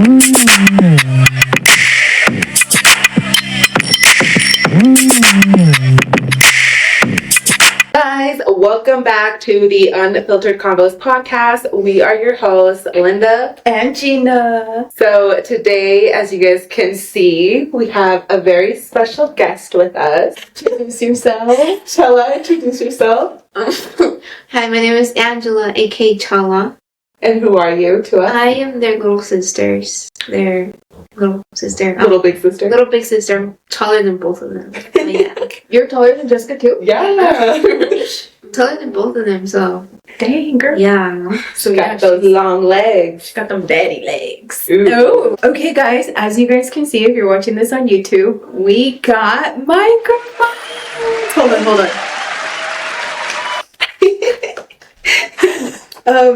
Guys, welcome back to the Unfiltered Convos podcast. We are your hosts, Linda and Gina. So today, as you guys can see, we have a very special guest with us. Introduce yourself. Chala, introduce yourself. Hi, my name is Angela, aka Chala. And who are you to us? I am their little sisters. Their little sister. Little big sister. Little big sister. I'm taller than both of them. Yeah. You're taller than Jessica too? Yeah. Taller than both of them, so. Dang, girl. Yeah. So got those long legs. Got them daddy legs. Ooh. Oh. Okay, guys, as you guys can see, if you're watching this on YouTube, we got microphones. Hold on.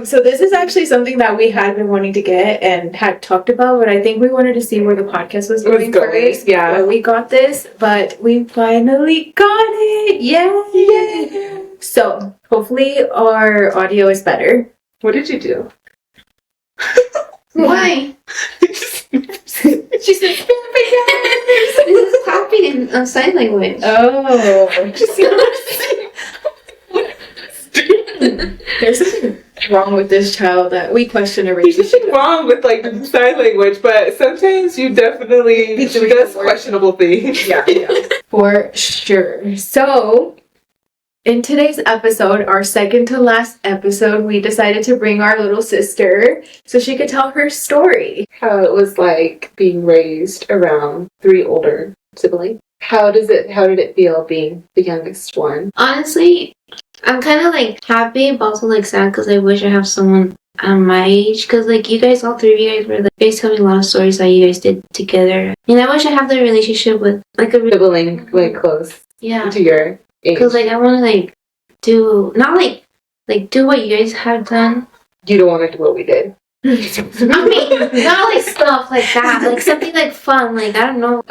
So this is actually something that we had been wanting to get and had talked about, but I think we wanted to see where the podcast was going first. Yeah. Where we got this, but we finally got it. Yay! So hopefully our audio is better. What did you do? Why? She said, This is clapping in sign language. oh. There's something wrong with this child that we question every There's nothing wrong with like the sign language, but sometimes you definitely do those questionable things. Yeah, for sure. So, in today's episode, our second to last episode, we decided to bring our little sister so she could tell her story. How it was like being raised around 3 older siblings. How did it feel being the youngest one? Honestly, I'm kind of like happy but also like sad because I wish I have someone my age, because like you guys, all 3 of you guys were like, you guys tell me a lot of stories that you guys did together, and I wish I have the relationship with like a Sibling like close to your age. Because like I want to like do not like do what you guys have done. You don't want to do what we did. I mean, not like stuff like that, like something like fun, like I don't know.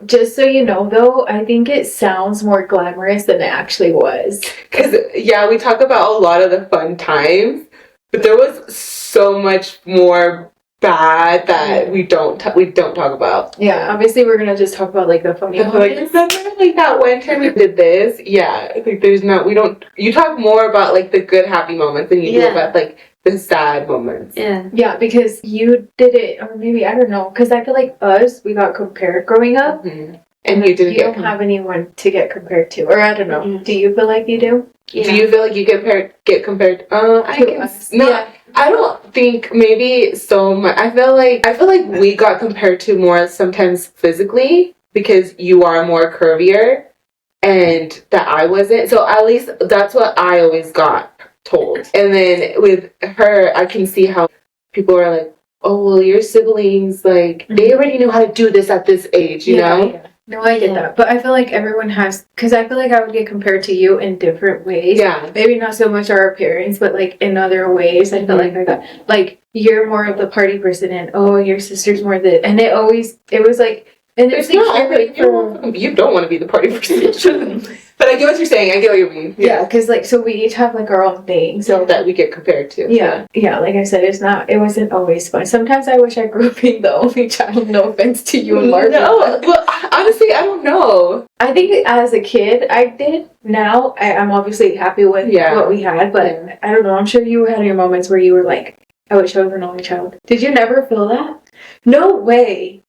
Just so you know though, I think it sounds more glamorous than it actually was. Because yeah, we talk about a lot of the fun times, but there was so much more bad that we don't talk about. Yeah, obviously we're gonna just talk about like the funny moments. Like, remember like that one time we did this? Yeah, like you talk more about like the good happy moments than you do about like the sad moments. Yeah, because you did it, or maybe I don't know, because I feel like we got compared growing up. Mm-hmm. And you don't have anyone to get compared to, or I don't know. Mm-hmm. Do you feel like you do? Yeah. Do you feel like you get compared? To us? No, yeah. I don't think maybe so much. I feel like we got compared to more sometimes physically because you are more curvier, and that I wasn't. So at least that's what I always got told. And then with her, I can see how people are like, "Oh, well, your siblings like they already knew how to do this at this age," you know. Yeah. No, I get that. But I feel like everyone has, because I feel like I would get compared to you in different ways. Yeah. Maybe not so much our appearance, but like in other ways. I feel like I got, like, you're more of the party person and, oh, your sister's more the, and it was like, and it's not like you don't want to be the party person. But I get what you're saying. I get what you mean. Yeah, because like, so we each have like our own thing, so that we get compared to. Yeah, like I said, it wasn't always fun. Sometimes I wish I grew up being the only child. No offense to you and Marvin. No, but honestly, I don't know. I think as a kid, I did. Now, I'm obviously happy with what we had, but I don't know. I'm sure you had your moments where you were like, I wish I was an only child. Did you never feel that? No way.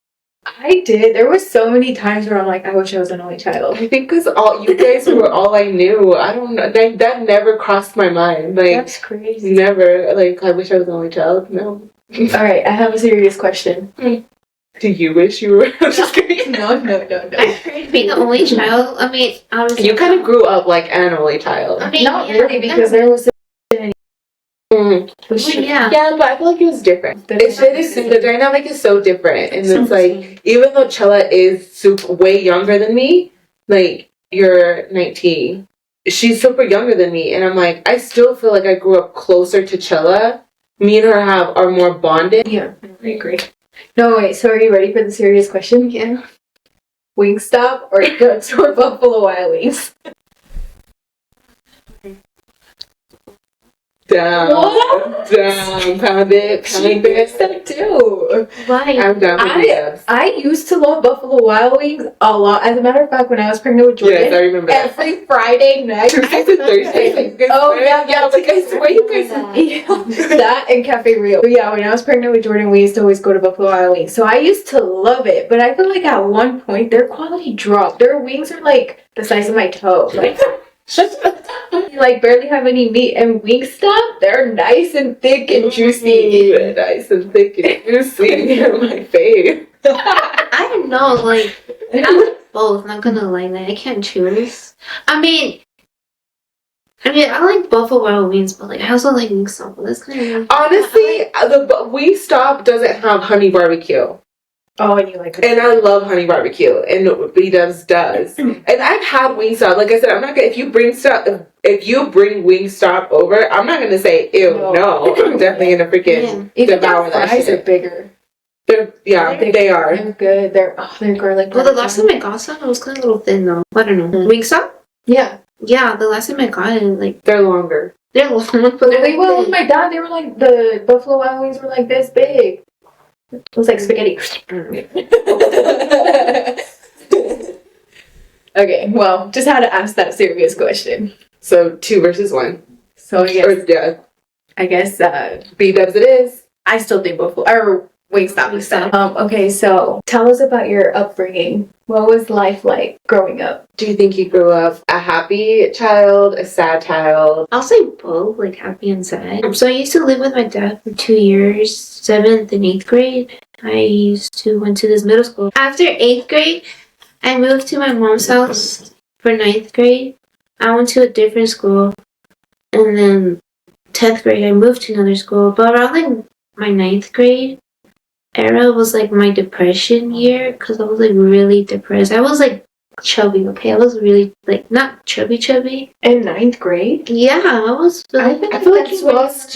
I did. There was so many times where I'm like, I wish I was an only child. I think because all you guys were all I knew. I don't know. That never crossed my mind. Like, that's crazy. Never. Like, I wish I was an only child. No. All right, I have a serious question. Do you wish you were? I'm just kidding. No. Being the only child. I mean, honestly, you kind of grew up like an only child. I mean, not really, because there was. Yeah, but I feel like it was different. The dynamic is so different, and it's like even though Chella is way younger than me, like you're 19, she's super younger than me, and I'm like I still feel like I grew up closer to Chella. Me and her are more bonded. Yeah, I agree. No, wait. So are you ready for the serious question? Yeah. Wingstop or Guts or Buffalo Wild Wings? Down. What? Down. Pound it. Pound it. That too. Why? I'm down with you. I used to love Buffalo Wild Wings a lot. As a matter of fact, when I was pregnant with Jordan, Yes, I remember that. every Friday night. Tuesdays and Thursdays. Oh yeah, like I swear you guys. That and Cafe Rio. But yeah, when I was pregnant with Jordan, we used to always go to Buffalo Wild Wings. So I used to love it, but I feel like at one point their quality dropped. Their wings are like the size of my toe. Like you like barely have any meat, and Wingstop, they're nice and thick and juicy. Nice and thick and juicy. My fave. I don't know, like, I like both, not gonna lie, like, I can't choose. I mean, I like Buffalo Wild Wings, but like, I also like Wingstop. That's kind of Honestly, the Wingstop doesn't have honey barbecue. Oh, and you like it. And I love honey barbecue, and B-Dubs does. And I've had Wingstop. Like I said, I'm not gonna. If you bring Wingstop over, I'm not gonna say ew. No, I'm definitely gonna freaking devour that fries shit. are bigger. They are. They're good. They're garlic. Well, the last time I got some, it was kind of a little thin though. I don't know. Wingstop? Yeah. Yeah, the last time I got it, like, They're longer. they're long, but they're They like were with my dad. They were like the Buffalo Wild Wings were like this big. It was like spaghetti. Okay, well, just had to ask that serious question. So 2 versus 1. So I guess B-Dubs it is. I still think Buffalo or Wingstop. Okay, so tell us about your upbringing. What was life like growing up? Do you think you grew up a happy child, a sad child? I'll say both, like happy and sad. So I used to live with my dad for 2 years, 7th and 8th grade. I went to this middle school. After 8th grade, I moved to my mom's house for 9th grade. I went to a different school. And then 10th grade, I moved to another school. But around like my 9th grade era was like my depression year because I was like really depressed. I was like chubby, okay? I was really like not chubby. In 9th grade? Yeah, I was. I feel like you lost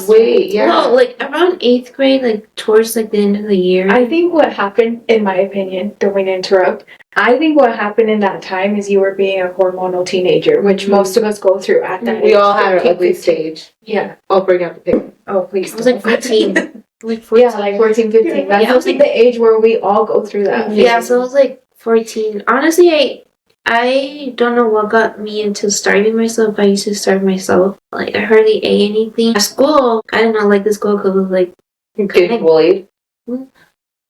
weight. Yeah. No, like around 8th grade, like towards like the end of the year. I think what happened, in my opinion, don't mean to interrupt. I think what happened in that time is you were being a hormonal teenager, which most of us go through at that age. We all had our ugly stage. Yeah. I'll bring out the picture. Oh, please. I was like 14. Like 14. Yeah, like 14, 15. That's I was like the age where we all go through that. Yeah, so I was like 14. Honestly, I don't know what got me into starving myself. I used to starve myself. Like, I hardly ate anything. At school, I did not like the school because it was like... Getting bullied?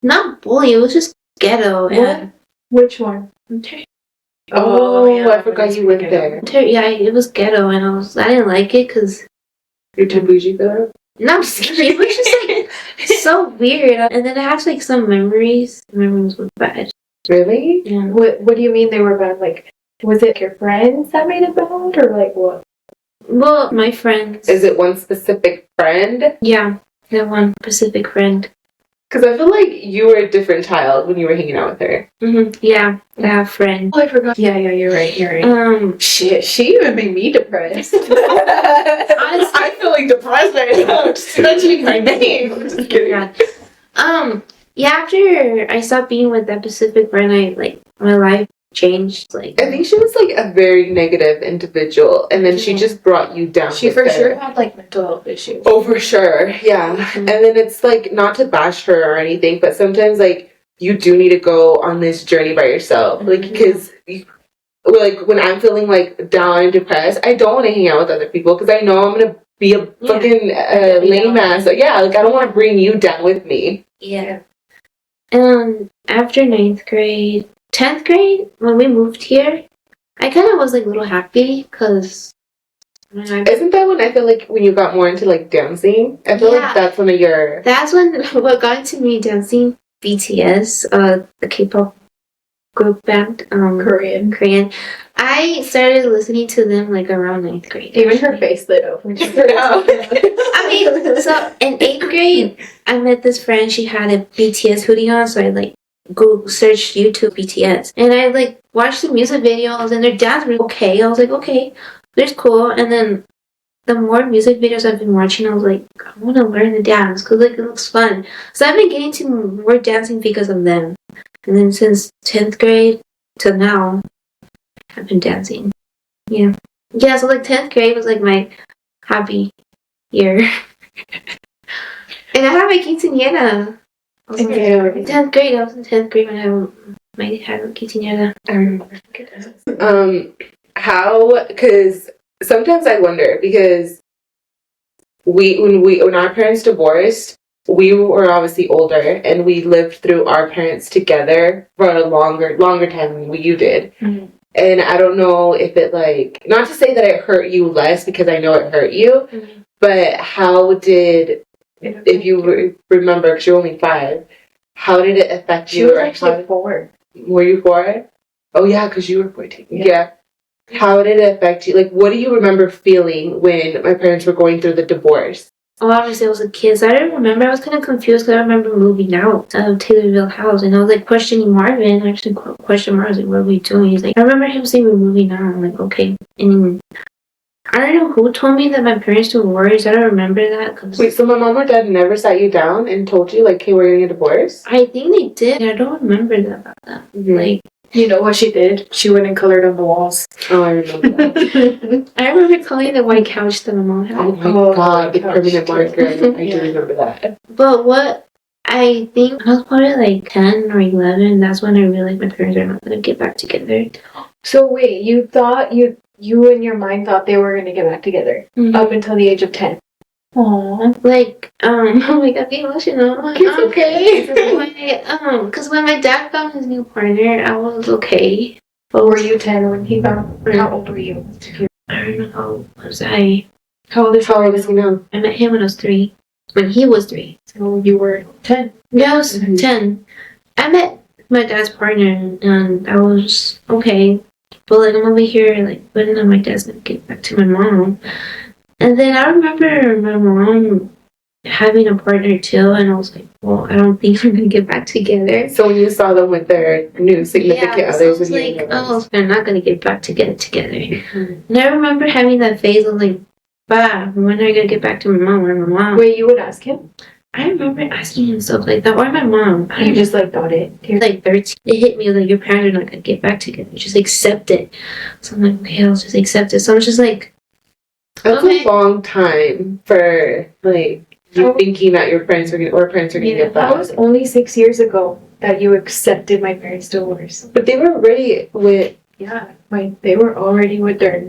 Not bully, it was just ghetto. And which one? Oh, I forgot you went there. Yeah, it was ghetto, and I didn't like it because... You're too bougie for that? No, I'm just kidding. It was just like so weird. And then I had like some memories. The memories were bad. Really? Yeah. What do you mean they were bad? Like, was it your friends that made it bad, or like what? Well, my friends. Is it one specific friend? Yeah, that one specific friend. Because I feel like you were a different child when you were hanging out with her. Mm-hmm. Yeah, that friend. Oh, I forgot. Yeah, you're right. Shit, she even made me depressed. Honestly, I feel like depressed right now. Just mentioning her name. I'm just kidding. Yeah, after I stopped being with that specific friend, my life changed. Like, I think she was like a very negative individual, and then she just brought you down. She for sure had like mental health issues. Oh, for sure, yeah. Mm-hmm. And then it's like not to bash her or anything, but sometimes like you do need to go on this journey by yourself, like because like when I'm feeling like down and depressed, I don't want to hang out with other people because I know I'm gonna be a fucking lame ass. So, yeah, like I don't want to bring you down with me. Yeah. After 9th grade. 10th grade, when we moved here, I kind of was like a little happy because... Isn't that when I feel like when you got more into like dancing? I feel like that's one of your... That's when what got into me dancing, BTS, the K-pop group band, Korean. I started listening to them like around 9th grade. Even her face lit up when she heard I mean, so in 8th grade, I met this friend. She had a BTS hoodie on, so I like go search YouTube BTS, and I like watched the music videos, and their dance were okay. I was like, okay, they're cool. And then the more music videos I've been watching, I was like, I want to learn the dance because like it looks fun. So I've been getting to more dancing because of them. And then since 10th grade till now, I've been dancing. Yeah. So like 10th grade was like my happy year. And I had my quinceañera. I was in 10th grade. I was in 10th grade when I had a quinceañera. I remember. How? Because sometimes I wonder, because when our parents divorced, we were obviously older and we lived through our parents together for a longer time than you did. Mm-hmm. And I don't know if it, like, not to say that it hurt you less, because I know it hurt you, mm-hmm. but how did, if you remember, because you're only 5, how did it affect you? She was actually 4. Were you 4? Oh yeah, because you were 14. Yeah. How did it affect you? Like, what do you remember feeling when my parents were going through the divorce? Oh, obviously I was a kid, so I didn't remember. I was kind of confused because I remember moving out of Taylorville house, and I was like questioning Marvin. I actually questioned Marvin. I was like, what are we doing? He's like, I remember him saying we're moving out. I'm like, okay. And I don't know who told me that my parents divorced. I don't remember that. Wait, so my mom or dad never sat you down and told you, like, hey, we're getting a divorce? I think they did. I don't remember about that. Mm-hmm. Like, you know what she did? She went and colored on the walls. Oh, I remember that. I remember coloring the white couch that my mom had. Oh my god, the permanent marker. I do remember that. But what I think, I was probably like 10 or 11. That's when I realized my parents are not going to get back together. So wait, you thought you in your mind thought they were going to get back together up until the age of 10? Aww. Like, oh my god, be emotional. It's okay. Because when my dad found his new partner, I was okay. But were you 10 when he found? How old were you? I don't know. How old was I? How old is he now? I met him when I was 3. When he was 3. So you were 10? Yeah, I was 10. I met my dad's partner, and I was okay. But like, I'm over here, like, putting on my dad's gonna get back to my mom. And then I remember my mom having a partner too, and I was like, well, I don't think we're going to get back together. So when you saw them with their new significant others, I was like, oh, they're not going to get back together. Mm-hmm. And I remember having that phase of like, bah, when are you going to get back to my mom? Where's my mom? Wait, you would ask him? I remember asking him stuff like that. Where's my mom? You just like thought it. Like 13. It hit me like, your parents are not going to get back together. Just accept it. So I'm like, okay, I'll just accept it. So I'm just like, that's a long time for, like, you thinking that your parents are going to get back. That was only 6 years ago that you accepted my parents' divorce. But they were already with... Yeah, they were already with their...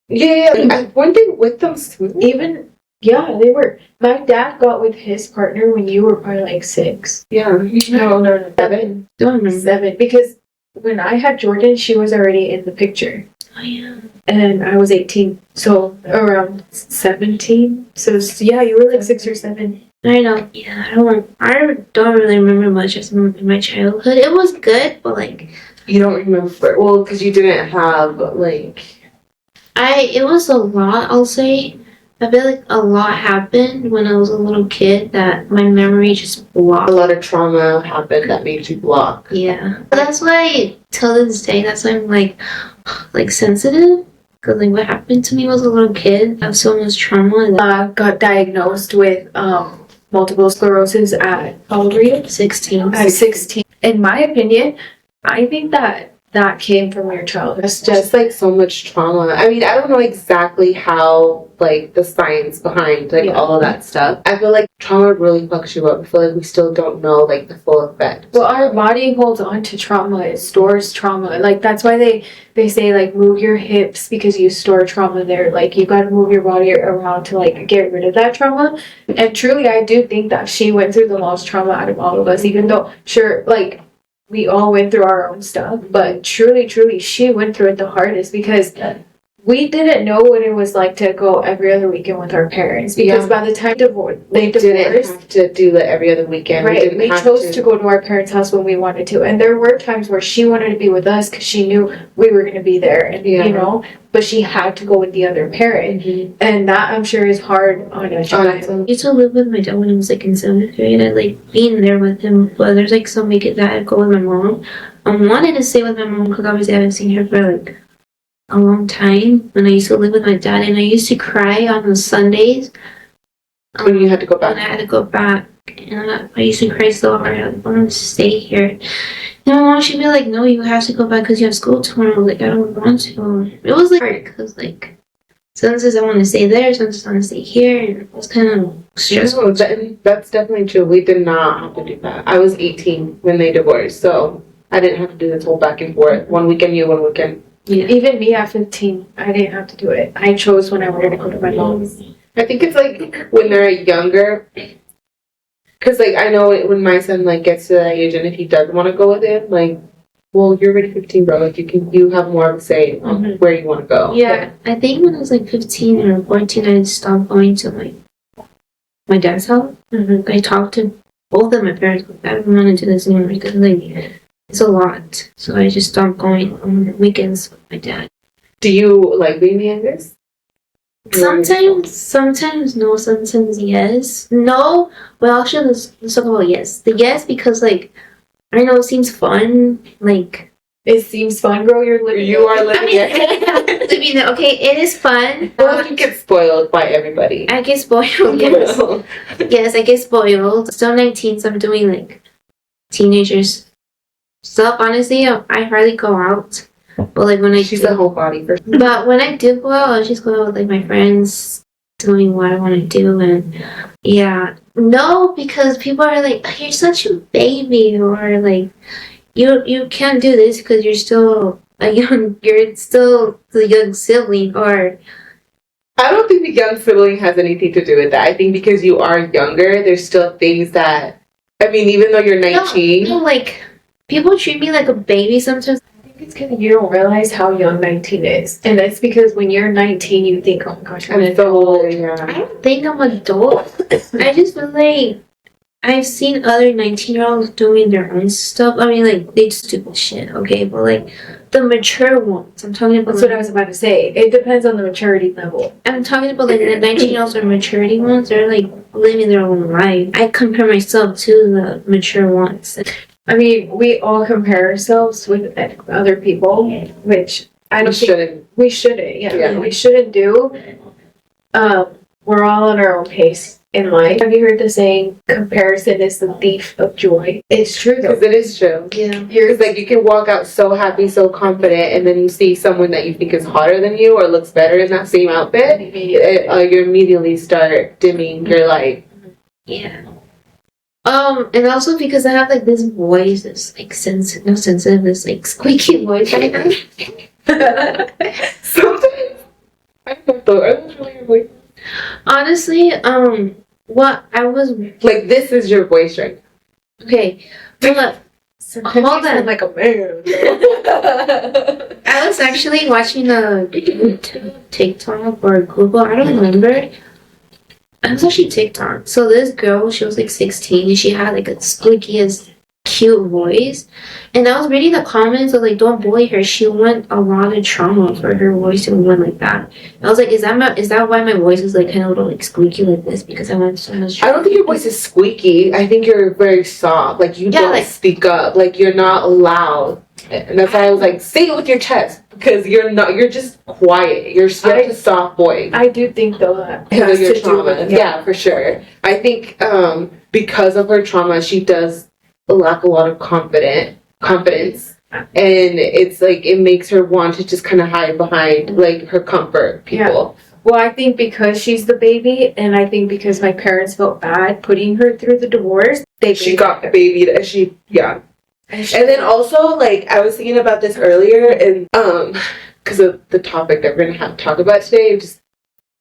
Yeah. Weren't they with them soon? Even... Yeah, they were. My dad got with his partner when you were probably like 6. Yeah. No. 7. Don't remember. 7. Because when I had Jordan, she was already in the picture. Oh, yeah. And I was 18, so around 17. So yeah, you were like 6 or 7. I know. Yeah, I don't really remember much of my childhood. It was good, but like, you don't remember. Well, because you didn't have like. It was a lot. I'll say. I feel like a lot happened when I was a little kid that my memory just blocked. A lot of trauma happened that made you block. Yeah. That's why, till this day, that's why I'm like sensitive. Because like what happened to me was a little kid. I have so much trauma. Got diagnosed with multiple sclerosis at, how old were you? 16. At 16. In my opinion, I think that came from your childhood. It's just like so much trauma. I mean, I don't know exactly how, like, the science behind like all of that stuff. I feel like trauma really fucks you up. I feel like we still don't know like the full effect. Well, our body holds on to trauma. It stores trauma. Like, that's why they say like move your hips, because you store trauma there. Like, you got to move your body around to like get rid of that trauma. And truly, I do think that she went through the most trauma out of all of us, even though sure, like, we all went through our own stuff, but truly, she went through it the hardest, because we didn't know what it was like to go every other weekend with our parents, because by the time they divorced, didn't have to do that every other weekend. Right, we chose to go to our parents' house when we wanted to, and there were times where she wanted to be with us because she knew we were going to be there, and you know, but she had to go with the other parent, and that I'm sure is hard on a child. I used to live with my dad when I was like in 7th grade, and like being there with him. But there's like some weekends that I'd go with my mom. I wanted to stay with my mom because obviously I haven't seen her for like a long time. When I used to live with my dad, and I used to cry on the Sundays when you had to go back. When I had to go back, and I used to cry so hard. I wanted to stay here. And my mom, she'd be like, "No, you have to go back because you have school tomorrow." Like, I don't want to. It was like hard because like Sometimes I want to stay there, sometimes I want to stay here, and it's kind of stressful. That's definitely true. We did not have to do that. I was 18 when they divorced, so I didn't have to do this whole back and forth. One weekend you, one weekend. Yeah. Even me at 15, I didn't have to do it. I chose when I wanted to go to my mom's. I think it's like when they're younger, because like I know when my son like gets to that age, and if he does want to go with him, like, well, you're already 15, bro. Like you have more of a say on where you want to go. Yeah, I think when I was like 15 or 14, I stopped going to my dad's house. I talked to both of my parents. Like, I don't want to do this anymore because like it's a lot. So I just stopped going on the weekends with my dad. Do you like being the youngest? Sometimes no, sometimes yes. No, well, actually, let's talk about yes. The yes, because, like, I know it seems fun, like... It seems fun, girl, you are living it. Living it, okay, it is fun. Well, you get spoiled by everybody. I get spoiled, yes. Yes, I get spoiled. Still 19, so I'm doing, like, teenagers stuff. Honestly, I hardly go out. But like when she's a whole body person. But when I do go out, I just go out with like my friends, doing what I want to do, and yeah, no, because people are like, "You're such a baby," or like, "You can't do this because you're still you're still the young sibling," or. I don't think the young sibling has anything to do with that. I think because you are younger, there's still things that, I mean, even though you're 19, no, like people treat me like a baby sometimes. It's because you don't realize how young 19 is. And that's because when you're 19, you think, oh my gosh, I'm an adult. Yeah. I don't think I'm an adult. I just feel like I've seen other 19-year-olds doing their own stuff. I mean, like, they do stupid shit, okay? But, like, the mature ones. I'm talking about... That's what I was about to say. It depends on the maturity level. I'm talking about, like, the 19-year-olds or maturity ones. They're, like, living their own life. I compare myself to the mature ones. I mean, we all compare ourselves with other people, which I don't think we shouldn't. Yeah, we shouldn't do. We're all on our own pace in life. Have you heard the saying, comparison is the thief of joy? It's true, though. Because it is true. Yeah. It's like you can walk out so happy, so confident, and then you see someone that you think is hotter than you or looks better in that same outfit, you immediately start dimming your light. Yeah. And also because I have like this voice that's like sensitive, this like squeaky voice. Sometimes I don't know. Are those really your voice? Honestly, what I was like, this is your voice right now. Okay, hold up. Hold on. Like a man. I was actually watching a TikTok or Google. I don't remember. It was actually TikTok. So this girl, she was like 16 and she had like a squeakiest cute voice. And I was reading the comments of like, don't bully her. She went a lot of trauma for her voice to went like that. And I was like, is that why my voice is like kind of a little like squeaky like this? Because I went so much trauma. I don't think your voice is squeaky. I think you're very soft. Like you don't speak up. Like you're not loud. And that's why I was like, say it with your chest. Because you're just quiet. You're such a soft voice. I do think though that because of your trauma. Yeah, for sure. I think because of her trauma, she does lack a lot of confidence. And it's like, it makes her want to just kind of hide behind like her comfort people. Yeah. Well, I think because she's the baby, and I think because my parents felt bad putting her through the divorce, she got babied. And then also, like, I was thinking about this earlier, and because of the topic that we're gonna have to talk about today, it just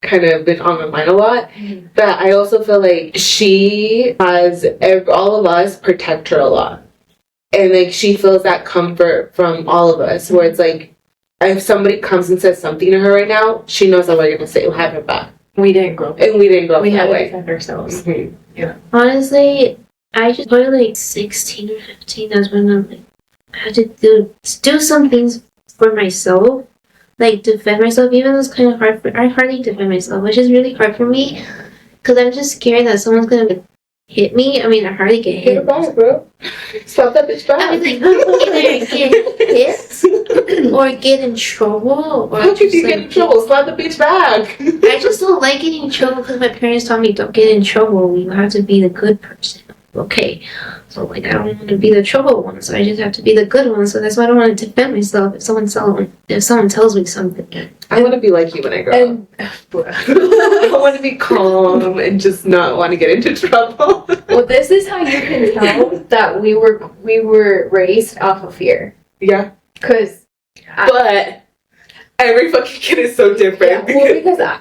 kind of been on my mind a lot. That I also feel like she has all of us protect her a lot, and like she feels that comfort from all of us. Where it's like, if somebody comes and says something to her right now, she knows that we're gonna say, "We'll have her back." We didn't grow up. And we didn't grow up that way. We had to defend ourselves. Mm-hmm. Yeah. Honestly, I just probably like 16 or 15. That's when I had to do some things for myself, like defend myself. Even though it's kind of hard I hardly defend myself, which is really hard for me, because I'm just scared that someone's gonna hit me. I mean, I hardly get hit. Hit her back, bro. Slap that bitch back. I mean, like, either get hit or get in trouble. Or how could you get in trouble? Slap the bitch back. I just don't like getting in trouble because my parents told me don't get in trouble. You have to be the good person. okay. So like I don't want to be the trouble one, so I just have to be the good one. So that's why I don't want to defend myself if someone tells me something. I want to be like you when I grow up. I want to be calm and just not want to get into trouble. Well, this is how you can tell that we were raised off of fear. Yeah. But every fucking kid is so different.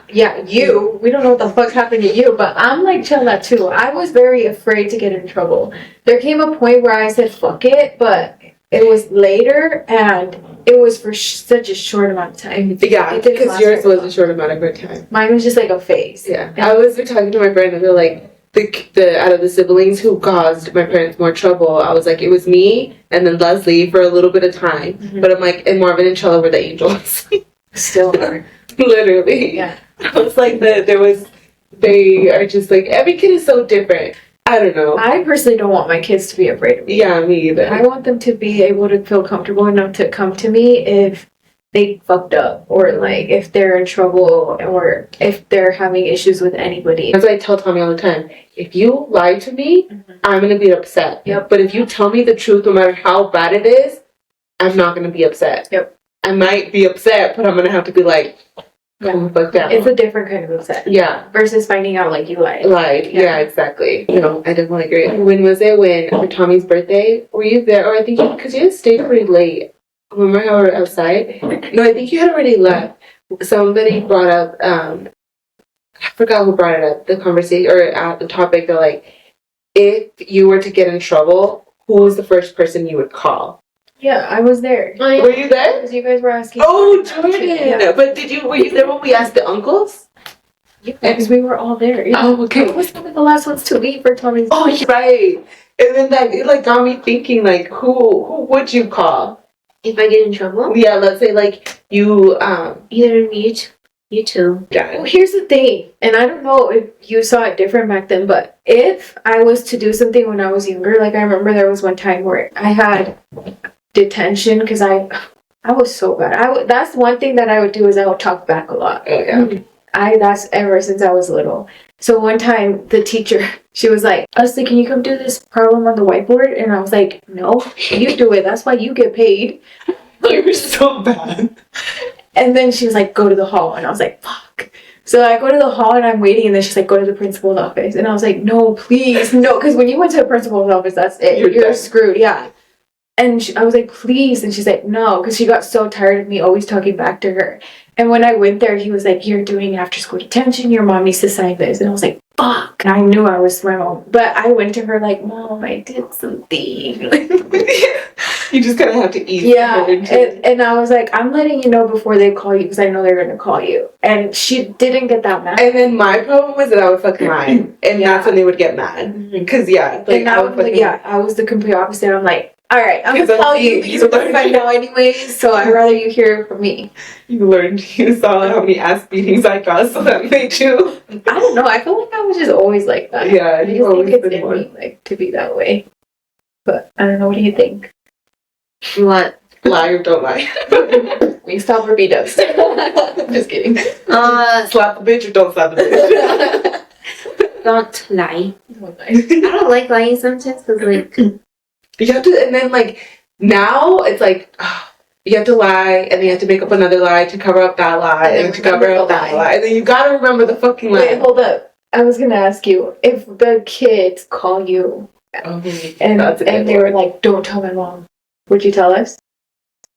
Yeah, we don't know what the fuck's happened to you, but I'm like chill that too. I was very afraid to get in trouble. There came a point where I said fuck it, but it was later and it was for such a short amount of time. Yeah, because yours was a short amount of time. Mine was just like a phase. Yeah. I was talking to my friend and they're like, the out of the siblings who caused my parents more trouble, I was like, it was me and then Leslie for a little bit of time. Mm-hmm. But I'm like, and Marvin and Chella were the angels. Still are. Literally. Yeah. I was like, they are just like, every kid is so different. I don't know. I personally don't want my kids to be afraid of me. Yeah, me either. I want them to be able to feel comfortable enough to come to me if they fucked up, or like if they're in trouble, or if they're having issues with anybody. That's what I tell Tommy all the time. If you lie to me, I'm going to be upset. Yep. But if you tell me the truth, no matter how bad it is, I'm not going to be upset. Yep. I might be upset, but I'm going to have to be like, calm the fuck down. It's a different kind of upset. Yeah. Versus finding out like you lied. Yeah, exactly. You know, I definitely agree. When was it? For Tommy's birthday? Were you there? Or I think because you had stayed pretty late. Remember how we were outside? No, I think you had already left. Somebody brought up, I forgot who brought it up, the conversation, or the topic, they're like, if you were to get in trouble, who was the first person you would call? Yeah, I was there. Oh, yeah. Were you there? Because you guys were asking. Oh, Jordan! Yeah. But were you there when we asked the uncles? Yeah, because we were all there. Yeah. Oh, okay. I was one of the last ones to leave for Tommy's. Oh, right. And then it like got me thinking, like, who would you call? If I get in trouble? Yeah, let's say, like, you, either you two. Yeah. Well, here's the thing, and I don't know if you saw it different back then, but if I was to do something when I was younger, like I remember there was one time where I had detention because I was so bad. That's one thing that I would do is I would talk back a lot. Oh, yeah. That's ever since I was little. So one time the teacher, she was like, Leslie, can you come do this problem on the whiteboard? And I was like, no, you do it. That's why you get paid. You were so bad. And then she was like, go to the hall. And I was like, fuck. So I go to the hall and I'm waiting. And then she's like, go to the principal's office. And I was like, no, please. No, because when you went to the principal's office, that's it. You're screwed. Yeah. And I was like, please. And she's like, no. Because she got so tired of me always talking back to her. And when I went there, he was like, you're doing after school detention. Your mom needs to sign this. And I was like, fuck. And I knew I was my mom. But I went to her like, Mom, I did something. You just kind of have to eat. Yeah. And I was like, I'm letting you know before they call you because I know they're going to call you. And she didn't get that mad. And then my problem was that I would fucking lie. And that's when they would get mad. Because, I was the complete opposite. I'm like, all right, I'm going to tell you by now anyways, so I'd rather you hear it from me. You saw how many ass beatings I got, so that made you. I don't know, I feel like I was just always like that. Yeah, I just think it's in me, like, to be that way. But, I don't know, what do you think? What? Lie or don't lie. We stop or beat us. Just kidding. Slap the bitch or don't slap the bitch. Don't lie. I don't like lying sometimes because, like... You have to, and then, like, now it's like, you have to lie, and then you have to make up another lie to cover up that lie, and to cover up that lie. And then you gotta remember the fucking lie. Wait, hold up. I was gonna ask you, if the kids call you, and they were like, don't tell my mom, would you tell us?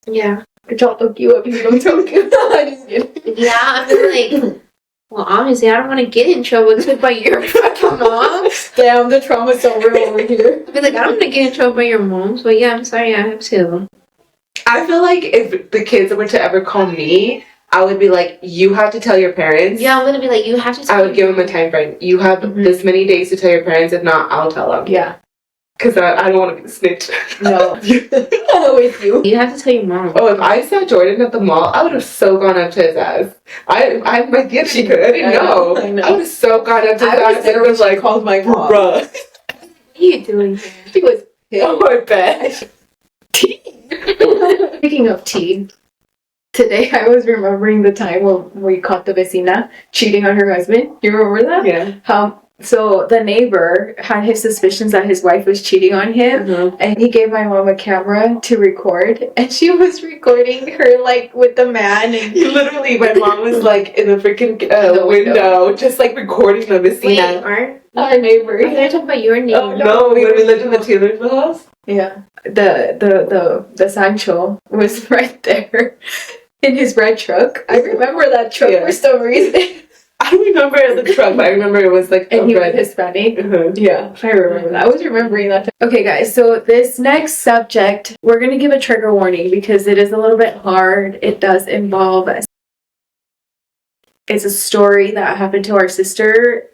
Yeah. Good job, look you up if you don't tell me. Just kidding. Yeah, I mean, like... Well, obviously, I don't want to get in trouble by your fucking mom. Damn, the trauma's so real over here. I feel like I don't want to get in trouble by your mom, so yeah, I'm sorry, I have to. I feel like if the kids were to ever call me, I would be like, you have to tell your parents. Yeah, I'm going to be like, you have to tell I would give them a time frame. You have this many days to tell your parents. If not, I'll tell them. Yeah. Because I don't want to be the snitch. No. I'm with you. You have to tell your mom. Oh, if I saw Jordan at the mall, I would have so gone up to his ass. My guess she could. I didn't know. I would have so gone up to his ass and was like, called my mom. Bruh. What are you doing? She was pissed. Oh, my bad. Speaking of tea, today I was remembering the time when we caught the vecina cheating on her husband. You remember that? Yeah. How So the neighbor had his suspicions that his wife was cheating on him, and he gave my mom a camera to record, and she was recording her like with the man. And literally, my mom was like in the freaking window, just like recording the Messina. Wait, our neighbor. I thought talking about your neighbor. Oh no, when we lived in the Taylorville house. Yeah, the Sancho was right there in his red truck. I remember that truck for some reason. I don't remember the truck, but I remember it was like and he was Hispanic. Yeah, I remember that. I was remembering that. Okay, guys, so this next subject, we're going to give a trigger warning because it is a little bit hard. It does involve us. It's a story that happened to our sister,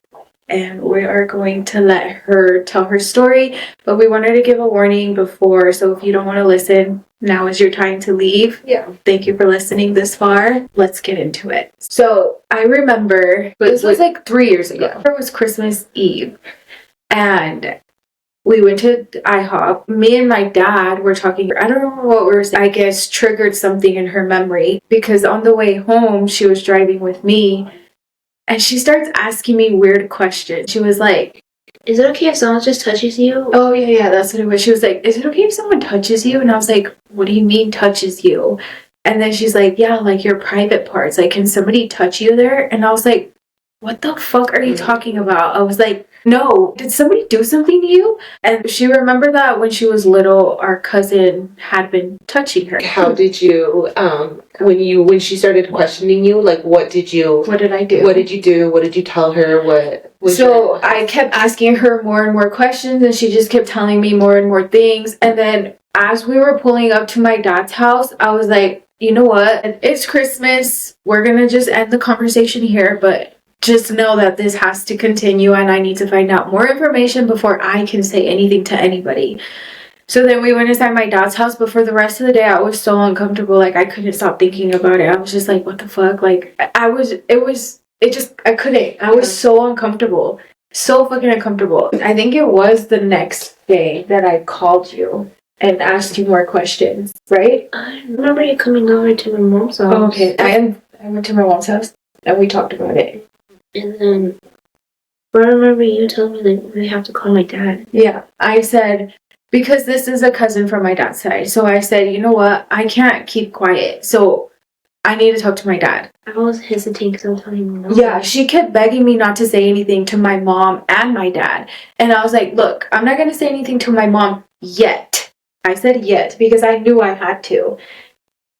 and we are going to let her tell her story, but we wanted to give a warning before, so if you don't want to listen, now is your time to leave. Yeah. Thank you for listening this far. Let's get into it. So, I remember, this was like 3 years ago. It was Christmas Eve, and we went to IHOP. Me and my dad were talking. I don't know what we were saying. I guess triggered something in her memory, because on the way home, she was driving with me, and she starts asking me weird questions. She was like, is it okay if someone just touches you? Oh, yeah, that's what it was. She was like, is it okay if someone touches you? And I was like, what do you mean touches you? And then she's like, yeah, like your private parts. Like, can somebody touch you there? And I was like, what the fuck are you talking about? I was like, no, did somebody do something to you? And she remembered that when she was little, our cousin had been touching her. How did you, when she started questioning you, like, what did I do? What did you do? What did you tell her? So I kept asking her more and more questions, and she just kept telling me more and more things. And then as we were pulling up to my dad's house, I was like, you know what? It's Christmas. We're going to just end the conversation here, but just know that this has to continue, and I need to find out more information before I can say anything to anybody. So then we went inside my dad's house, but for the rest of the day, I was so uncomfortable. Like, I couldn't stop thinking about it. I was just like, what the fuck? Like, I couldn't. I was so uncomfortable. So fucking uncomfortable. I think it was the next day that I called you and asked you more questions, right? I remember you coming over to my mom's house. Oh, okay. I went to my mom's house, and we talked about it. And then I remember you telling me that we have to call my dad. Yeah, I said, because this is a cousin from my dad's side. So I said, you know what? I can't keep quiet. So I need to talk to my dad. I was hesitating because I was telling him no. Yeah, she kept begging me not to say anything to my mom and my dad. And I was like, look, I'm not going to say anything to my mom yet. I said yet because I knew I had to.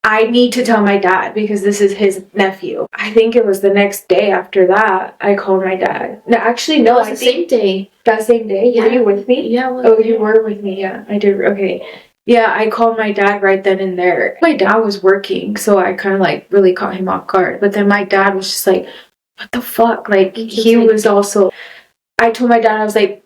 I need to tell my dad because this is his nephew. I think it was the next day after that I called my dad. No, actually, no. It was the same day. That same day? Yeah. Were you with me? Yeah, I was. Oh, you were with me. Yeah, I did. Okay. Yeah, I called my dad right then and there. My dad was working, so I kind of like really caught him off guard. But then my dad was just like, what the fuck? Like, he was also... I told my dad, I was like,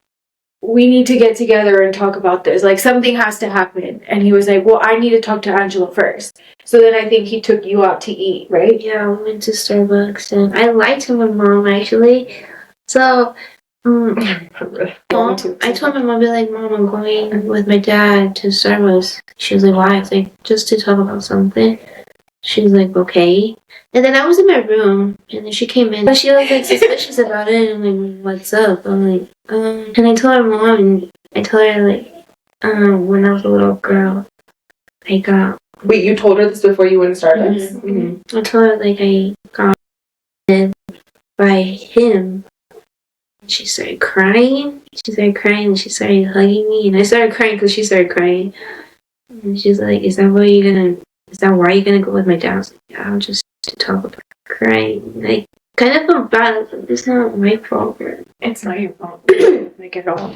we need to get together and talk about this. Like, something has to happen. And he was like, well, I need to talk to Angela first. So then I think he took you out to eat, right? Yeah, we went to Starbucks. And I lied to my mom, actually. So, I told my mom, be like, Mom, I'm going with my dad to Starbucks. She was like, why? I was like, just to talk about something. She was like, okay. And then I was in my room, and then she came in. But she was like suspicious about it, and like, what's up? I'm like, and I told her mom, and I told her like, when I was a little girl, I got. Wait, you told her this before you went to Starbucks? Mm-hmm. Mm-hmm. I told her like I got by him. She started crying. And she started hugging me, and I started crying because she started crying. And she's like, Is that why you're gonna go with my dad? I was like, yeah, I'll just to talk about crying. Like, kind of felt bad. Like, it's not my fault. It's not your fault. Like, at all.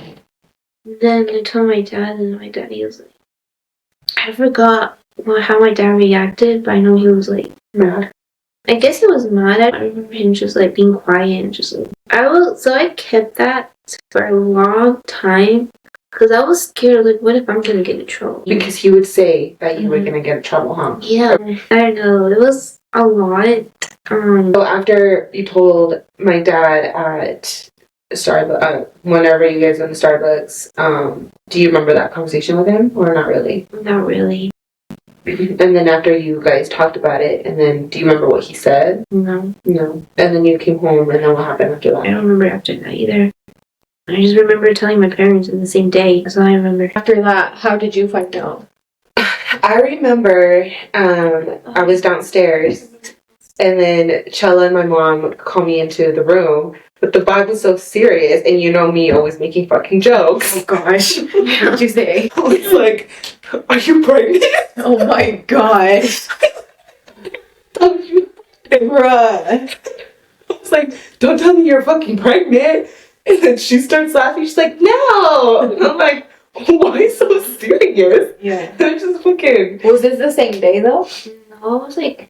Then I told my dad, and my dad, he was like, I forgot how my dad reacted, but I know he was like mad. I guess he was mad. I remember him just like being quiet and just like, I kept that for a long time. Because I was scared, like, what if I'm going to get in trouble? Because he would say that you were going to get in trouble, huh? Yeah, I don't know. It was a lot. So after you told my dad at Starbucks, whenever you guys went to Starbucks, do you remember that conversation with him, or not really? Not really. And then after you guys talked about it, and then do you remember what he said? No. And then you came home, and then what happened after that? I don't remember after that either. I just remember telling my parents in the same day. That's all I remember. After that, how did you find out? I remember I was downstairs, and then Chella and my mom called me into the room, but the vibe was so serious, and you know me always making fucking jokes. Oh gosh. What did you say? I was like, "Are you pregnant?" Oh my gosh. Bruh. I was like, "Don't tell me you're fucking pregnant." And then she starts laughing. She's like, "No." And I'm like, "Why so serious?" Yeah. I'm just fucking. Was this the same day though? No, it was like,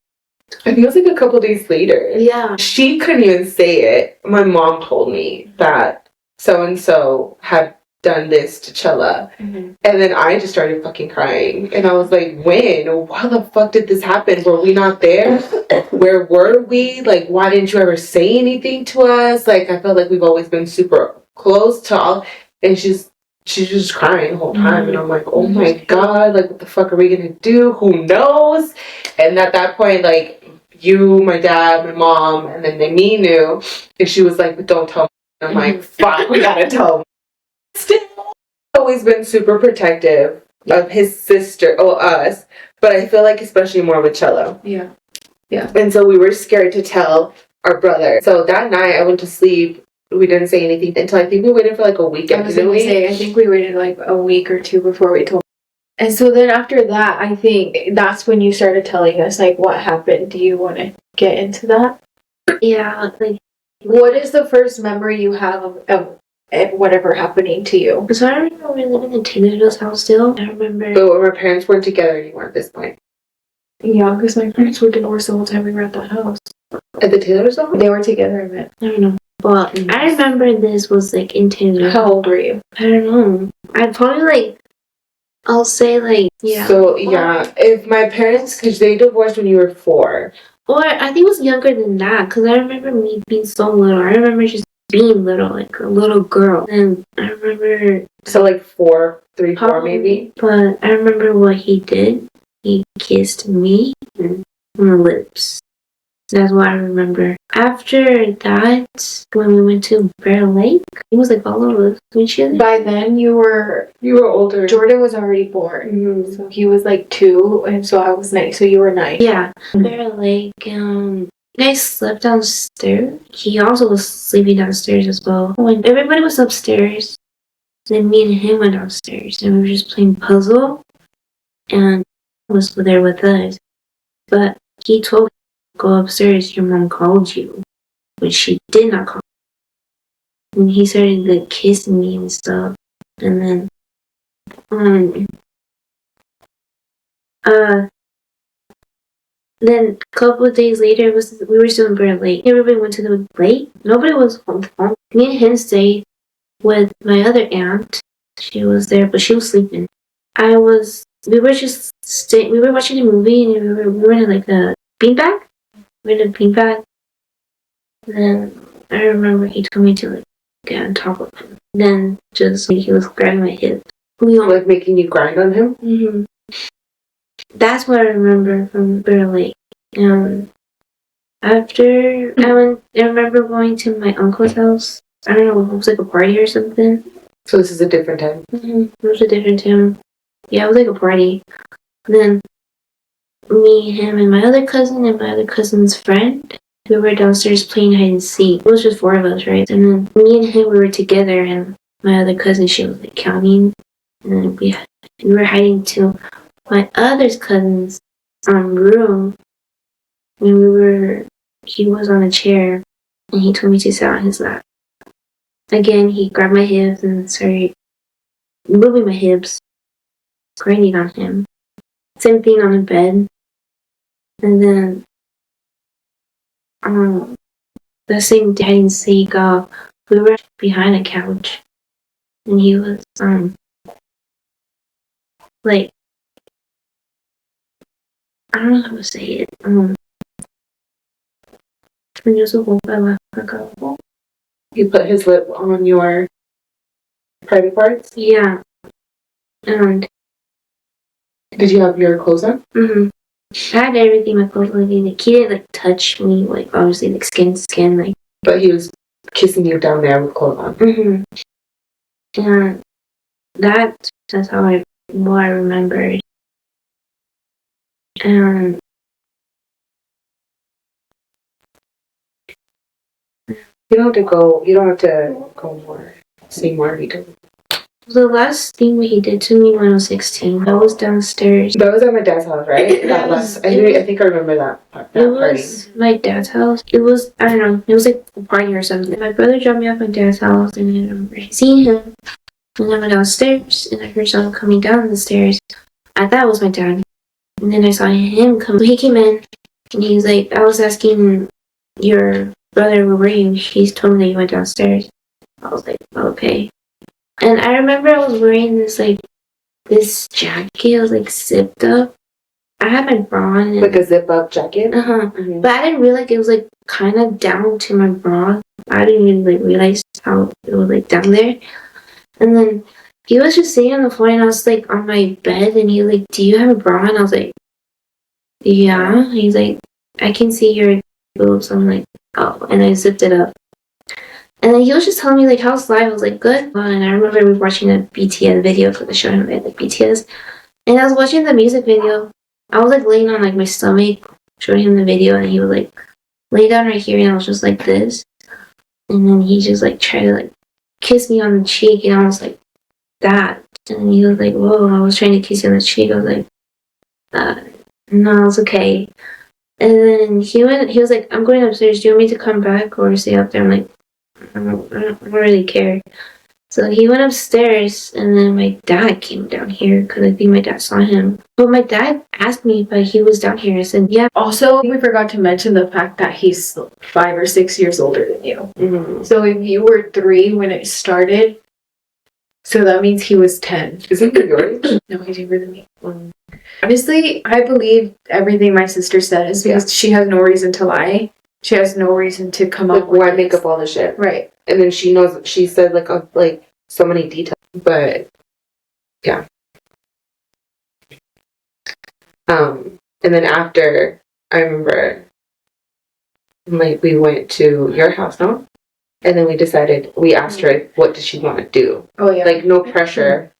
I think it was like a couple days later. yeah. She couldn't even say it. My mom told me that so and so had done this to Chella. Mm-hmm. And then I just started fucking crying. And I was like, when? Why the fuck did this happen? Were we not there? Where were we? Like, why didn't you ever say anything to us? Like, I felt like we've always been super close to all. And she's just crying the whole time. And I'm like, oh my God, like, what the fuck are we gonna do? Who knows? And at that point, like, you, my dad, my mom, and then me knew. And she was like, but don't tell me. And I'm like, fuck, we gotta tell me. Still always been super protective of his sister, us, but I feel like especially more with Cello. Yeah. And so we were scared to tell our brother. So that night I went to sleep. We didn't say anything until I think we waited for like a week. I was gonna say, I think we waited like a week or two before we told. And so then after that, I think that's when you started telling us like what happened. Do you want to get into that? Yeah, like, what is the first memory you have of whatever happening to you? so I remember we were living in Taylor's house still. I remember. But my parents weren't together anymore at this point. Yeah, because my parents were divorced the whole time we were at that house. At the Taylor's house? They were together, I meant. I don't know. But I remember this was like in Taylor. How old were you? I don't know. I'd probably like, I'll say like, yeah. So, yeah, if my parents, because they divorced when you were 4. Or I think it was younger than that, because I remember me being so little. I remember just being little, like a little girl. And I remember... So like 4, 3, 4 maybe? But I remember what he did. He kissed me on the lips. That's what I remember. After that, when we went to Bear Lake, it was like all of us with each other. By then you were older. Jordan was already born. Mm-hmm. So he was like 2, and so I was 9, so you were 9. Yeah. Bear Lake, I slept downstairs. He also was sleeping downstairs as well. When everybody was upstairs, then me and him went downstairs, and we were just playing puzzle, and he was there with us. But he told me, go upstairs, your mom called you, which she did not call me. And he started like kissing me and stuff, and then then a couple of days later, we were still in Bear Lake. Everybody went to the lake. Nobody was home. Me and him stayed with my other aunt. She was there, but she was sleeping. We were just we were watching a movie, and we were in like a beanbag. We were in a beanbag. Then I remember he told me to like get on top of him. Then just like, he was grabbing my hip. Like making you grind on him? Mm-hmm. That's what I remember from Bear Lake. After I remember going to my uncle's house. I don't know, it was like a party or something. So this is a different time? Mm-hmm. It was a different time. Yeah, it was like a party. Then me, him, and my other cousin and my other cousin's friend, we were downstairs playing hide and seek. It was just 4 of us, right? And then me and him, we were together, and my other cousin, she was like counting, and then we were hiding to my other cousin's room. And he was on a chair, and he told me to sit on his lap. Again, he grabbed my hips and started moving my hips, grinding on him. Same thing on the bed. And then, the same day and seek, we were behind a couch, and he was, like, I don't know how to say it, He put his lip on your private parts? yeah, and did you have your clothes on? Mm-hmm. I had everything, my clothes, like, he didn't, like, touch me, like, obviously, like, skin, like. But he was kissing you down there with clothes on. Mm-hmm. And that's how what I remembered. And you don't have to go more. Say more if you don't. the last thing he did to me when I was 16, I was downstairs. That was at my dad's house, right? I think I remember that party. It was my dad's house. It was, I don't know, it was like a party or something. My brother dropped me off at my dad's house, and I remember seeing him. And I went downstairs, and I heard someone coming down the stairs. I thought it was my dad. And then I saw him come. He came in, and he was like, I was asking your brother, where were you? He told me that you went downstairs. I was like, okay. And I remember I was wearing this jacket. I was like zipped up. I had my bra on. Like a zip up jacket? Uh-huh. Mm-hmm. But I didn't realize it was like kind of down to my bra. I didn't even like realize how it was like down there. And then he was just sitting on the floor, and I was like on my bed, and he was like, do you have a bra? And I was like, yeah. And he's like, I can see your boobs. I'm like, oh. And I zipped it up. And then he was just telling me, like, how's life? I was like, good. And I remember we were watching a BTS video for the show, and like BTS. And I was watching the music video. I was, like, laying on, like, my stomach, showing him the video, and he was, like, lay down right here, and I was just like this. And then he just, like, tried to, like, kiss me on the cheek, and I was like, that. And he was like, whoa, I was trying to kiss you on the cheek. I was like, no, it's okay. And then he was like, I'm going upstairs. Do you want me to come back or stay up there? I'm like, I don't really care. So he went upstairs, and then my dad came down here because I think my dad saw him. But my dad asked me if he was down here. I said, yeah. Also, we forgot to mention the fact that he's 5 or 6 years older than you. Mm-hmm. So if you were 3 when it started, so that means he was 10. Isn't he your age? No, he's younger than me. Honestly, I believe everything my sister says because she has no reason to lie. She has no reason to come up with why make up all the shit. Right. And then she said like so many details. But yeah. And then after, I remember like we went to your house, no? And then we asked her what did she want to do. Oh yeah. Like no pressure.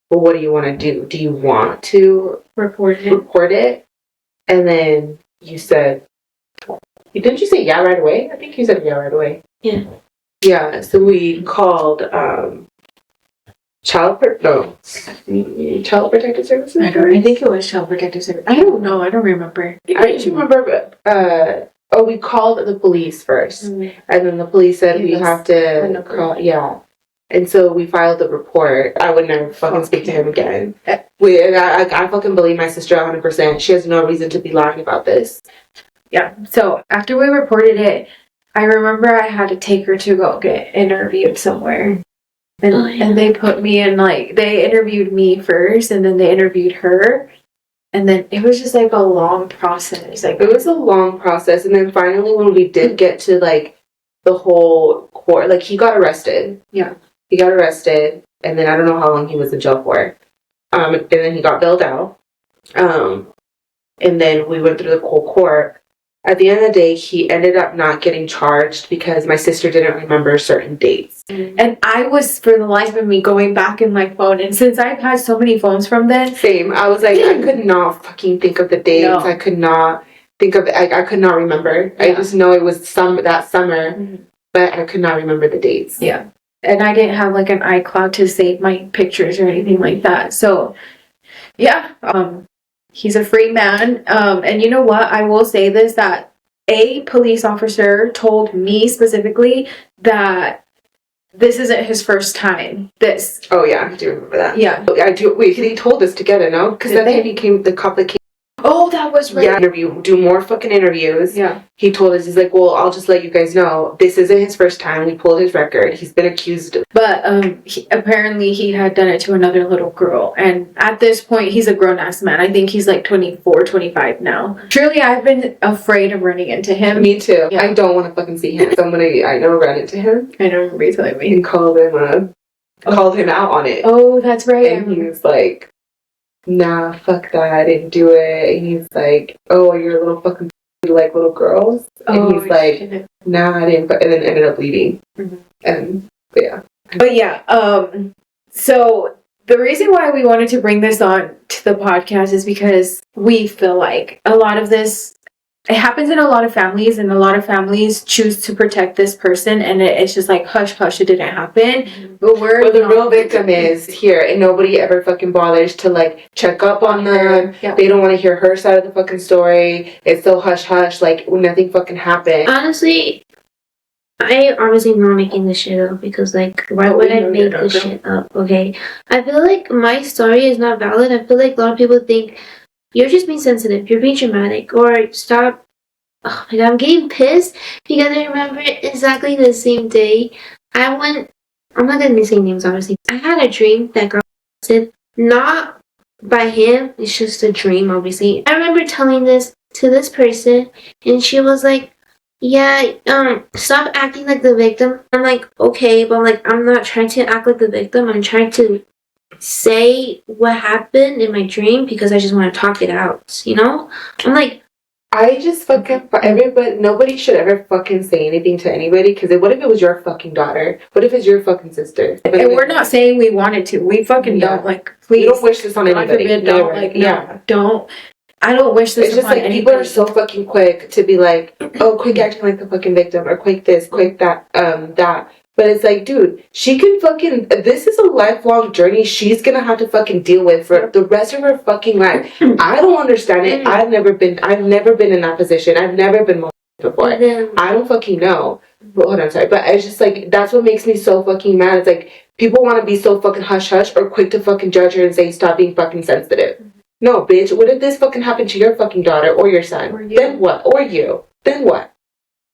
But what do you want to do? Do you want to report it? And then you said, didn't you say yeah right away? I think you said yeah right away. Yeah. Yeah, so we called Child Protective Services? I think it was Child Protective Services. I don't know. I don't remember. I just remember, we called the police first. Mm-hmm. And then the police said we have to call, yeah. And so we filed the report. I would never fucking speak to him again. I fucking believe my sister 100%. She has no reason to be lying about this. Yeah. So after we reported it, I remember I had to take her to go get interviewed somewhere. And they put me in, like, they interviewed me first, and then they interviewed her. And then it was just, like, a long process. Like, it was a long process. And then finally when we did get to, like, the whole court, like, he got arrested. Yeah. He got arrested, and then I don't know how long he was in jail for. And then he got bailed out. And then we went through the whole court. At the end of the day, he ended up not getting charged because my sister didn't remember certain dates. And I was, for the life of me, going back in my phone. And since I've had so many phones from then... Same. I was like, I could not fucking think of the dates. No. I could not think of... I could not remember. Yeah. I just know it was that summer, but I could not remember the dates. Yeah. And I didn't have, like, an iCloud to save my pictures or anything like that. So, yeah. He's a free man. And you know what? I will say this, that a police officer told me specifically that this isn't his first time. Oh, yeah. I do remember that. Yeah. I do. Wait, he told us together, no? Because then he became the cop that came. Oh, that was right. Yeah, do more fucking interviews. Yeah. He told us, he's like, well, I'll just let you guys know, this isn't his first time. We pulled his record. He's been accused of... But apparently he had done it to another little girl. And at this point, he's a grown-ass man. I think he's like 24, 25 now. Truly, I've been afraid of running into him. Me too. Yeah. I don't want to fucking see him. I never ran into him. I know, remember you telling me. And called him out on it. Oh, that's right. And he was like... Nah, fuck that, I didn't do it. And he's like, oh, you're a little fucking you like little girls? And he's like, nah, I didn't. And then ended up leaving. Mm-hmm. But yeah. But yeah, So the reason why we wanted to bring this on to the podcast is because we feel like a lot of this, it happens in a lot of families, and a lot of families choose to protect this person, and it's just like, hush, hush, it didn't happen. But the real victim is here, and nobody ever fucking bothers to like check up on them. Yeah. They don't want to hear her side of the fucking story. It's so hush hush, like nothing fucking happened. Honestly, I obviously not making this shit up because, like, why would I make this shit up? Okay, I feel like my story is not valid. I feel like a lot of people think you're just being sensitive, you're being dramatic, or stop. Oh my god, I'm getting pissed because I remember exactly the same day I went. I'm not gonna be saying names, obviously. I had a dream that got said not by him. It's just a dream, obviously. I remember telling this to this person, and she was like, yeah, stop acting like the victim. I'm like, okay, but I'm like, I'm not trying to act like the victim. I'm trying to say what happened in my dream because I just want to talk it out, you know? I'm like, I just fucking everybody. Nobody should ever fucking say anything to anybody because what if it was your fucking daughter? What if it's your fucking sister? And we're not saying we wanted to. We fucking don't. Like, please. We don't wish this on anybody. Forbid, don't. Like, no, don't. I don't wish this. It's just like anybody. People are so fucking quick to be like, oh, quick acting like the fucking victim, or quick this, quick that, that. But it's like, dude, she can fucking. This is a lifelong journey she's gonna have to fucking deal with for the rest of her fucking life. I don't understand it. I've never been in that position. I've never been molested before. I don't fucking know. But hold on, sorry. But it's just like that's what makes me so fucking mad. It's like people want to be so fucking hush hush or quick to fucking judge her and say stop being fucking sensitive. No, bitch. What if this fucking happened to your fucking daughter or your son? Or you. Then what? Or you. Then what?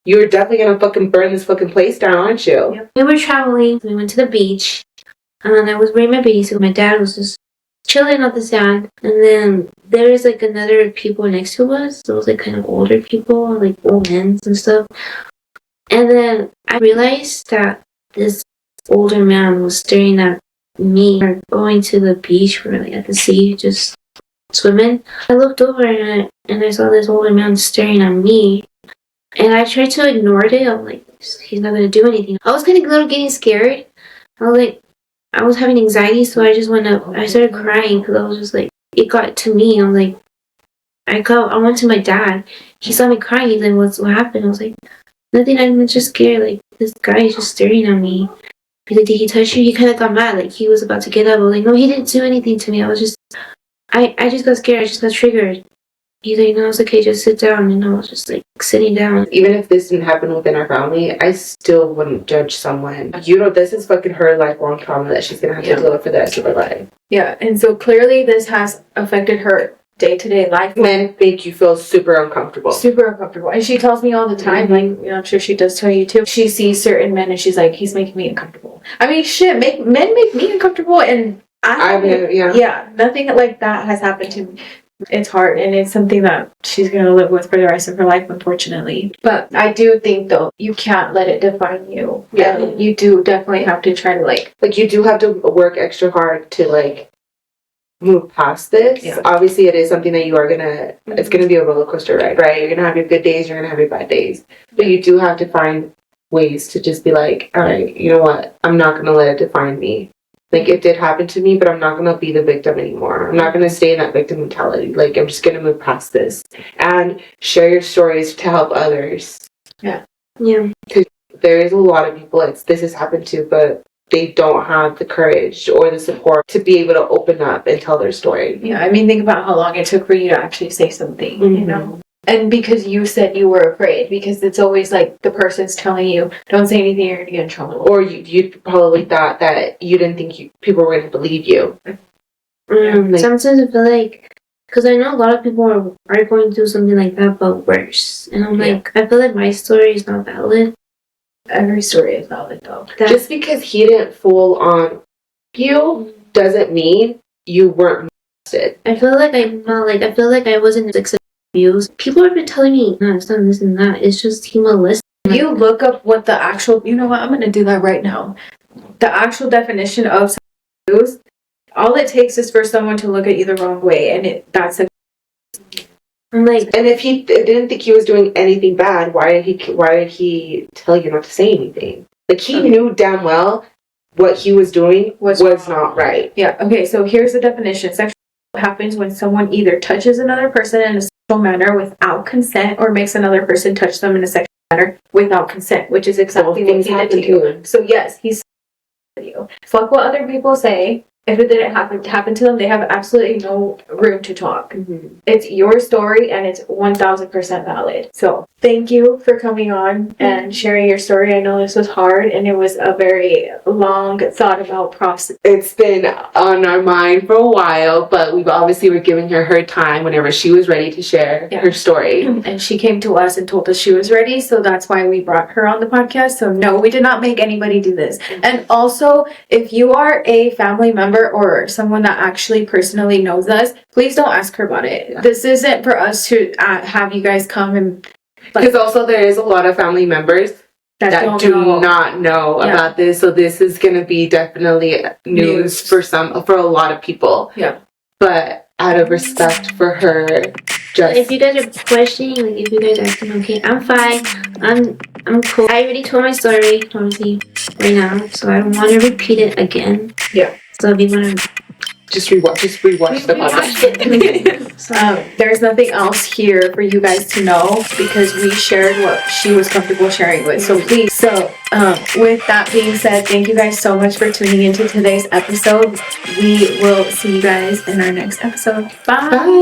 You're definitely gonna fucking burn this fucking place down, aren't you? Yep. We were traveling. We went to the beach. And I was wearing my bathing suit. My dad was just chilling on the sand. And then there was like another people next to us. So it was like kind of older people, like old men and stuff. And then I realized that this older man was staring at me. We were going to the beach. We were like at the sea, just swimming. I looked over and I saw this older man staring at me. And I tried to ignore it. I'm like, he's not gonna do anything. I was kind of a little getting scared. I was like, I was having anxiety, so I just went up. I started crying because I was just like, it got to me. I was like, I went to my dad. He saw me crying. He's like, what happened? I was like, nothing. I'm just scared. Like, this guy is just staring at me. He's like, did he touch you? He kind of got mad. Like, he was about to get up. I was like, no, he didn't do anything to me. I was just, I just got scared. I just got triggered. He's like, no, it's okay, just sit down. And I was just like sitting down. Even if this didn't happen within our family, I still wouldn't judge someone. You know, this is fucking her lifelong trauma that she's gonna have to deal with for the rest of her life. Yeah, and so clearly this has affected her day-to-day life. Men make you feel super uncomfortable. Super uncomfortable. And she tells me all the time, like, you know, I'm sure she does tell you too. She sees certain men and she's like, he's making me uncomfortable. I mean, shit, men make me uncomfortable, and nothing like that has happened to me. It's hard, and it's something that she's going to live with for the rest of her life, unfortunately. But I do think, though, you can't let it define you. Yeah. And you do definitely have to try to, like, you do have to work extra hard to, like, move past this. Yeah. Obviously, it is something that you are going to, it's going to be a roller coaster ride, right? You're going to have your good days, you're going to have your bad days. But you do have to find ways to just be like, all right, you know what? I'm not going to let it define me. Like, it did happen to me, but I'm not going to be the victim anymore. I'm not going to stay in that victim mentality. Like, I'm just going to move past this. And share your stories to help others. Yeah. Yeah. Because there is a lot of people this has happened to, but they don't have the courage or the support to be able to open up and tell their story. Yeah, I mean, think about how long it took for you to actually say something, you know? And because you said you were afraid, because it's always like the person's telling you, don't say anything, you're going to get in trouble. Or you probably thought that you didn't think people were going to believe you. Sometimes I feel like, because I know a lot of people are going through something like that, but worse. And I'm like, I feel like my story is not valid. Every story is valid, though. Just because he didn't fool on you doesn't mean you weren't molested. I feel like I feel like I wasn't abused. People have been telling me, no, it's not this and that. It's just he molested. You look up what the actual, you know what, I'm going to do that right now. The actual definition of abuse, all it takes is for someone to look at you the wrong way, and that's a... I'm like, and if he didn't think he was doing anything bad, why did he tell you not to say anything? Like, he knew damn well what he was doing was not right. Yeah. Okay. So here's the definition. Sexual assault happens when someone either touches another person in a sexual manner without consent, or makes another person touch them in a sexual manner without consent, which is exactly what he did to you. So yes, he's you. Fuck what other people say. If it didn't happen to them, they have absolutely no room to talk. Mm-hmm. It's your story, and it's 1000% valid. So thank you for coming on and sharing your story. I know this was hard, and it was a very long, thought about process. It's been on our mind for a while, but we obviously were giving her time whenever she was ready to share her story. And she came to us and told us she was ready, so that's why we brought her on the podcast. So no, we did not make anybody do this. And also, if you are a family member or someone that actually personally knows us, please don't ask her about it. This isn't for us to have you guys come and... Because also there is a lot of family members that do not know about this, so this is going to be definitely news for a lot of people. Yeah. But out of respect for her, just... If you guys are questioning, like if you guys are asking, okay, I'm fine, I'm cool. I already told my story, obviously, right now, so I don't want to repeat it again. Yeah. So if you want to... Just rewatch the podcast. There's nothing else here for you guys to know, because we shared what she was comfortable sharing with. So please, with that being said, thank you guys so much for tuning into today's episode. We will see you guys in our next episode. Bye.